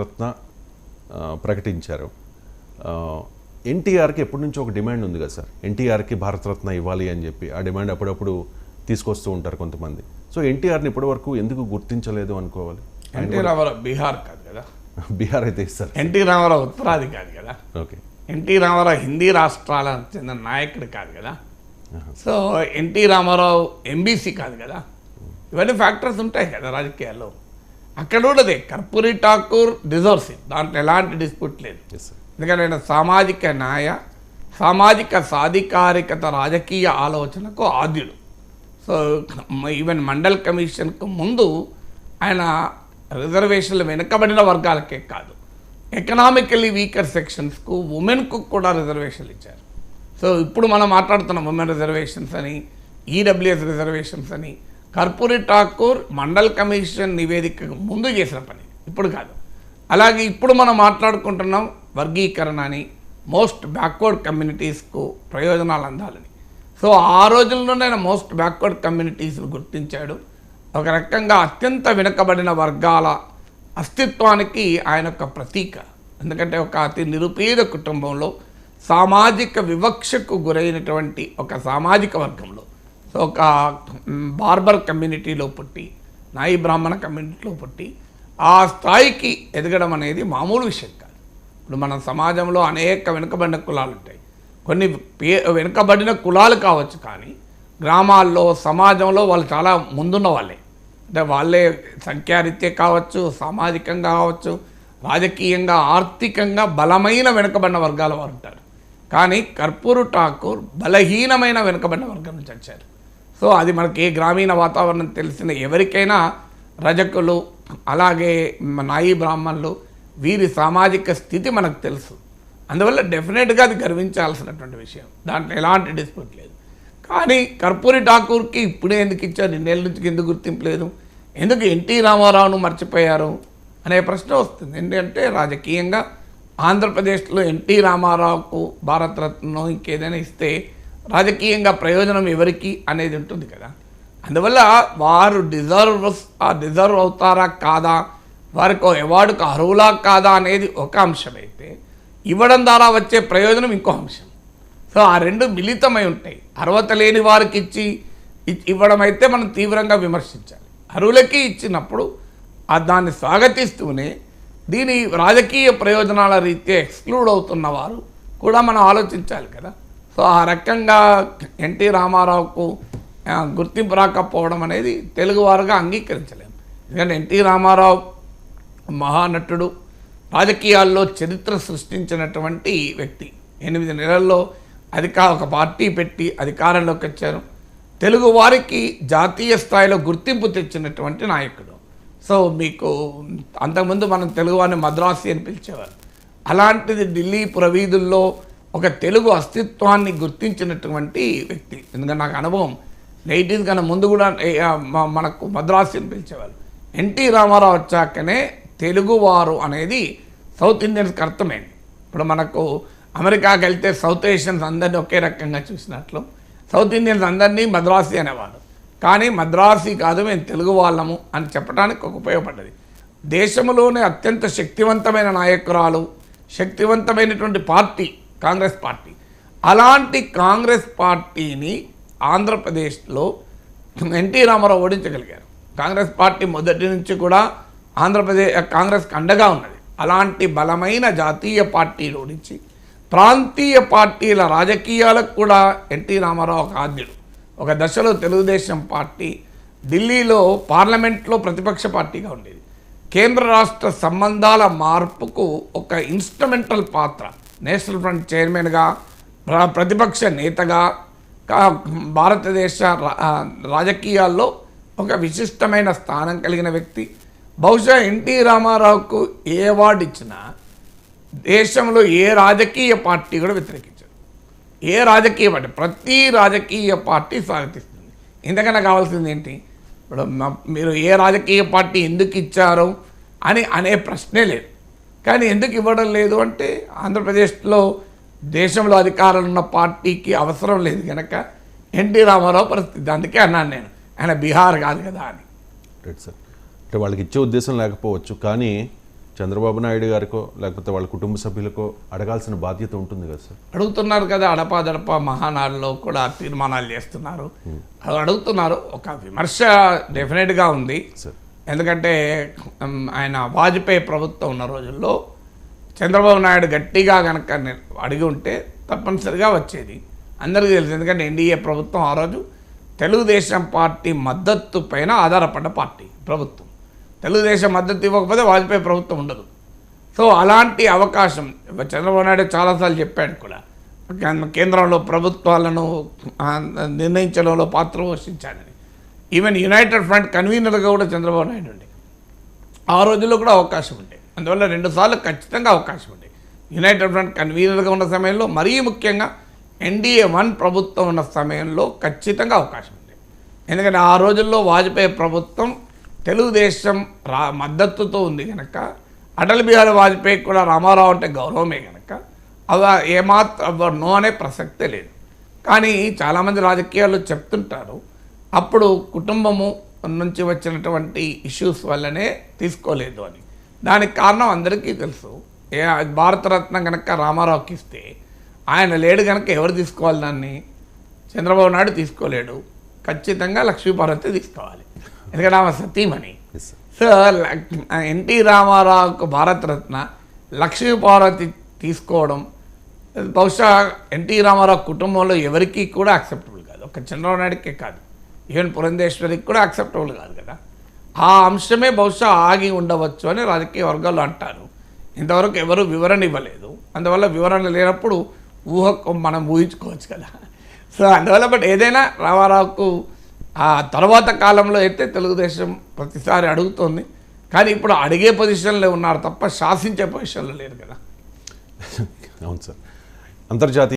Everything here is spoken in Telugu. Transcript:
రత్న ప్రకటించారు. ఎన్టీఆర్కి ఎప్పటి నుంచో ఒక డిమాండ్ ఉంది కదా సార్, ఎన్టీఆర్కి భారతరత్న ఇవ్వాలి అని చెప్పి. ఆ డిమాండ్ అప్పుడప్పుడు తీసుకొస్తూ ఉంటారు కొంతమంది. సో ఎన్టీఆర్ని ఇప్పటివరకు ఎందుకు గుర్తించలేదు అనుకోవాలి? ఎన్టీ రామారావు బీహార్ కాదు కదా, బీహార్ అయితే ఇస్తారు. ఎన్టీ రామారావు ఉత్తరాది కాదు కదా, ఓకే. ఎన్టీ రామారావు హిందీ రాష్ట్రాలకు చెందిన నాయకుడు కాదు కదా. సో ఎన్టీ రామారావు ఎంబీసీ కాదు కదా. ఇవన్నీ ఫ్యాక్టర్స్ ఉంటాయి కదా రాజకీయాల్లో. అక్కడ ఉన్నదే కర్పూరి ఠాకూర్ డిజర్వ్స్ ఇట్, దాంట్లో ఎలాంటి డిస్ప్యూట్ లేదు. ఎందుకంటే ఆయన సామాజిక న్యాయ, సామాజిక సాధికారికత రాజకీయ ఆలోచనకు ఆద్యుడు. సో ఈవెన్ మండల్ కమిషన్కు ముందు ఆయన రిజర్వేషన్లు వెనుకబడిన వర్గాలకే కాదు, ఎకనామికల్లీ వీకర్ సెక్షన్స్కు, ఉమెన్కు కూడా రిజర్వేషన్లు ఇచ్చారు. సో ఇప్పుడు మనం మాట్లాడుతున్నాం ఉమెన్ రిజర్వేషన్స్ అని, ఈడబ్ల్యూఎస్ రిజర్వేషన్స్ అని. కర్పూరి ఠాకూర్ మండల్ కమిషన్ నివేదికకు ముందు చేసిన పని, ఇప్పుడు కాదు. అలాగే ఇప్పుడు మనం మాట్లాడుకుంటున్నాం వర్గీకరణ అని, మోస్ట్ బ్యాక్వర్డ్ కమ్యూనిటీస్కు ప్రయోజనాలు అందాలని. సో ఆ రోజుల్లోనే ఆయన మోస్ట్ బ్యాక్వర్డ్ కమ్యూనిటీస్ను గుర్తించాడు. ఒక రకంగా అత్యంత వెనుకబడిన వర్గాల అస్తిత్వానికి ఆయన ఒక ప్రతీక. ఎందుకంటే ఒక అతి నిరుపేద కుటుంబంలో సామాజిక వివక్షకు గురైనటువంటి ఒక సామాజిక వర్గంలో, సో ఒక బార్బర్ కమ్యూనిటీలో పుట్టి, నాయి బ్రాహ్మణ కమ్యూనిటీలో పుట్టి ఆ స్థాయికి ఎదగడం అనేది మామూలు విషయం కాదు. ఇప్పుడు మన సమాజంలో అనేక వెనుకబడిన కులాలు ఉంటాయి. కొన్ని వెనుకబడిన కులాలు కావచ్చు, కానీ గ్రామాల్లో సమాజంలో వాళ్ళు చాలా ముందున్న వాళ్ళే. అంటే వాళ్ళే సంఖ్యారీత్యా కావచ్చు, సామాజికంగా కావచ్చు, రాజకీయంగా, ఆర్థికంగా బలమైన వెనుకబడిన వర్గాల వారు ఉంటారు. కానీ కర్పూరి ఠాకూర్ బలహీనమైన వెనుకబడిన వర్గం నుంచి వచ్చారు. సో అది మనకి ఏ గ్రామీణ వాతావరణం తెలిసిన ఎవరికైనా రజకులు, అలాగే నాయి బ్రాహ్మణులు, వీరి సామాజిక స్థితి మనకు తెలుసు. అందువల్ల డెఫినెట్గా అది గర్వించాల్సినటువంటి విషయం, దాంట్లో ఎలాంటి డిస్ప్యూట్ లేదు. కానీ కర్పూరి ఠాకూర్కి ఇప్పుడే ఎందుకు ఇచ్చారు, ఇన్నేళ్ళ నుంచి ఎందుకు గుర్తింపు లేదు, ఎందుకు ఎన్టీ రామారావును మర్చిపోయారు అనే ప్రశ్న వస్తుంది. ఎందుకంటే రాజకీయంగా ఆంధ్రప్రదేశ్లో ఎన్టీ రామారావుకు భారతరత్న ఇంకేదైనా ఇస్తే రాజకీయంగా ప్రయోజనం ఎవరికి అనేది ఉంటుంది కదా. అందువల్ల వారు డిజర్వ్ అవుతారా కాదా, వారికి అవార్డుకు అర్హులా కాదా అనేది ఒక అంశమైతే, ఇవ్వడం ద్వారా వచ్చే ప్రయోజనం ఇంకో అంశం. సో ఆ రెండు మిళితమై ఉంటాయి. అర్హత లేని వారికి ఇవ్వడం అయితే మనం తీవ్రంగా విమర్శించాలి. అర్హులకి ఇచ్చినప్పుడు దాన్ని స్వాగతిస్తూనే దీని రాజకీయ ప్రయోజనాల రీత్యా ఎక్స్క్లూడ్ అవుతున్న వారు కూడా మనం ఆలోచించాలి కదా. సో ఆ రకంగా ఎన్టీ రామారావుకు గుర్తింపు రాకపోవడం అనేది తెలుగువారుగా అంగీకరించలేము. ఎందుకంటే ఎన్టీ రామారావు మహానటుడు, రాజకీయాల్లో చరిత్ర సృష్టించినటువంటి వ్యక్తి. 8 నెలల్లో ఒక పార్టీ పెట్టి అధికారంలోకి వచ్చారు. తెలుగు వారికి జాతీయ స్థాయిలో గుర్తింపు తెచ్చినటువంటి నాయకుడు. సో మీకు అంతకుముందు మనం తెలుగువారిని మద్రాసి అని పిలిచేవారు. అలాంటిది ఢిల్లీ పురవీధుల్లో ఒక తెలుగు అస్తిత్వాన్ని గుర్తించినటువంటి వ్యక్తి. ఎందుకంటే నాకు అనుభవం, 80s కన్నా ముందు కూడా మనకు మద్రాసి అని పిలిచేవారు. ఎన్టీ రామారావు వచ్చాకనే తెలుగువారు అనేది సౌత్ ఇండియన్స్కి అర్థమైంది. ఇప్పుడు మనకు అమెరికాకి వెళ్తే సౌత్ ఏషియన్స్ అందరినీ ఒకే రకంగా చూసినట్లు సౌత్ ఇండియన్స్ అందరినీ మద్రాసి అనేవారు. కానీ మద్రాసి కాదు, మేము తెలుగు వాళ్ళము అని చెప్పడానికి ఒక ఉపయోగపడ్డది. దేశంలోనే అత్యంత శక్తివంతమైన నాయకురాలు, శక్తివంతమైనటువంటి పార్టీ కాంగ్రెస్ పార్టీ. అలాంటి కాంగ్రెస్ పార్టీని ఆంధ్రప్రదేశ్లో ఎన్టీ రామారావు ఓడించగలిగారు. కాంగ్రెస్ పార్టీ మొదటి నుంచి కూడా కాంగ్రెస్కి అండగా ఉన్నది. అలాంటి బలమైన జాతీయ పార్టీలు ఓడించి ప్రాంతీయ పార్టీల రాజకీయాలకు కూడా ఎన్టీ రామారావు ఒక ఆద్యుడు. ఒక దశలో తెలుగుదేశం పార్టీ ఢిల్లీలో పార్లమెంట్లో ప్రతిపక్ష పార్టీగా ఉండేది. కేంద్ర రాష్ట్ర సంబంధాల మార్పుకు ఒక ఇన్స్ట్రుమెంటల్ పాత్ర, నేషనల్ ఫ్రంట్ చైర్మన్గా, ప్రతిపక్ష నేతగా భారతదేశ రాజకీయాల్లో ఒక విశిష్టమైన స్థానం కలిగిన వ్యక్తి. బహుశా ఎన్టీ రామారావుకు ఏ అవార్డు ఇచ్చినా దేశంలో ఏ రాజకీయ పార్టీ కూడా వ్యతిరేకించారు. ఏ రాజకీయ పార్టీ, ప్రతి రాజకీయ పార్టీ స్వాగతిస్తుంది. ఇంతకన్నా కావాల్సింది ఏంటి? ఇప్పుడు మీరు ఏ రాజకీయ పార్టీ ఎందుకు ఇచ్చారు అని అనే ప్రశ్నే లేదు. కానీ ఎందుకు ఇవ్వడం లేదు అంటే ఆంధ్రప్రదేశ్లో దేశంలో అధికారంలో ఉన్న పార్టీకి అవసరం లేదు కనుక ఎన్టీ రామారావు పరిస్థితి. అందుకే అన్నాను నేను, ఆయన బీహార్ కాదు కదా అని. Right sir. అంటే వాళ్ళకి ఇచ్చే ఉద్దేశం లేకపోవచ్చు, కానీ చంద్రబాబు నాయుడు గారికో లేకపోతే వాళ్ళ కుటుంబ సభ్యులకో అడగాల్సిన బాధ్యత ఉంటుంది కదా సార్. అడుగుతున్నారు కదా, అడపాదడప మహానాడులో కూడా తీర్మానాలు చేస్తున్నారు, అది అడుగుతున్నారు. ఒక విమర్శ డెఫినెట్గా ఉంది. సార్ ఎందుకంటే ఆయన వాజ్పేయి ప్రభుత్వం ఉన్న రోజుల్లో చంద్రబాబు నాయుడు గట్టిగా కనుక అడిగి ఉంటే తప్పనిసరిగా వచ్చేది, అందరికీ తెలుసు. ఎందుకంటే ఎన్డీఏ ప్రభుత్వం ఆ రోజు తెలుగుదేశం పార్టీ మద్దతు పైన ఆధారపడ్డ పార్టీ ప్రభుత్వం. తెలుగుదేశం మద్దతు ఇవ్వకపోతే వాజ్పేయి ప్రభుత్వం ఉండదు. సో అలాంటి అవకాశం చంద్రబాబు నాయుడు చాలాసార్లు చెప్పాడు కూడా, కేంద్రంలో ప్రభుత్వాలను నిర్ణయించడంలో పాత్ర పోషించాలని. ఈవెన్ యునైటెడ్ ఫ్రంట్ కన్వీనర్గా కూడా చంద్రబాబు నాయుడు ఉండే ఆ రోజుల్లో కూడా అవకాశం ఉండే. అందువల్ల 2 సార్లు ఖచ్చితంగా అవకాశం ఉండే. యునైటెడ్ ఫ్రంట్ కన్వీనర్గా ఉన్న సమయంలో, మరీ ముఖ్యంగా ఎన్డీఏ 1 ప్రభుత్వం ఉన్న సమయంలో ఖచ్చితంగా అవకాశం ఉంది. ఎందుకంటే ఆ రోజుల్లో వాజ్పేయి ప్రభుత్వం తెలుగుదేశం మద్దతుతో ఉంది కనుక, అటల్ బిహారీ వాజ్పేయి కూడా రామారావు అంటే గౌరవమే కనుక అవి ఏమాత్రం నో అనే ప్రసక్తే లేదు. కానీ చాలామంది రాజకీయాల్లో చెప్తుంటారు, అప్పుడు కుటుంబము నుంచి వచ్చినటువంటి ఇష్యూస్ వల్లనే తీసుకోలేదు అని. దానికి కారణం అందరికీ తెలుసు. భారతరత్న కనుక రామారావుకి ఇస్తే ఆయన లేడు కనుక ఎవరు తీసుకోవాలి దాన్ని? చంద్రబాబు నాయుడు తీసుకోలేడు, ఖచ్చితంగా లక్ష్మీపార్వతి తీసుకోవాలి, ఎందుకంటే ఆమె సతీమణి. సో ఎన్టీ రామారావుకు భారతరత్న, లక్ష్మీపార్వతి తీసుకోవడం బహుశా ఎన్టీ రామారావు కుటుంబంలో ఎవరికీ కూడా యాక్సెప్టబుల్ కాదు. ఒక చంద్రబాబు నాయుడికే కాదు, ఈవెన్ పురంధేశ్వరికి కూడా యాక్సెప్టబుల్ కాదు కదా. ఆ అంశమే బహుశా ఆగి ఉండవచ్చు అని రాజకీయ వర్గాలు అంటారు. ఇంతవరకు ఎవరు వివరణ ఇవ్వలేదు, అందువల్ల వివరణ లేనప్పుడు ఊహకు మనం ఊహించుకోవచ్చు కదా. సో అందువల్ల బట్ ఏదైనా రామారావుకు ఆ తర్వాత కాలంలో అయితే తెలుగుదేశం ప్రతిసారి అడుగుతోంది, కానీ ఇప్పుడు అడిగే పొజిషన్లో ఉన్నారు తప్ప శాసించే పొజిషన్లో లేరు కదా. అవును సార్. అంతర్జాతీయ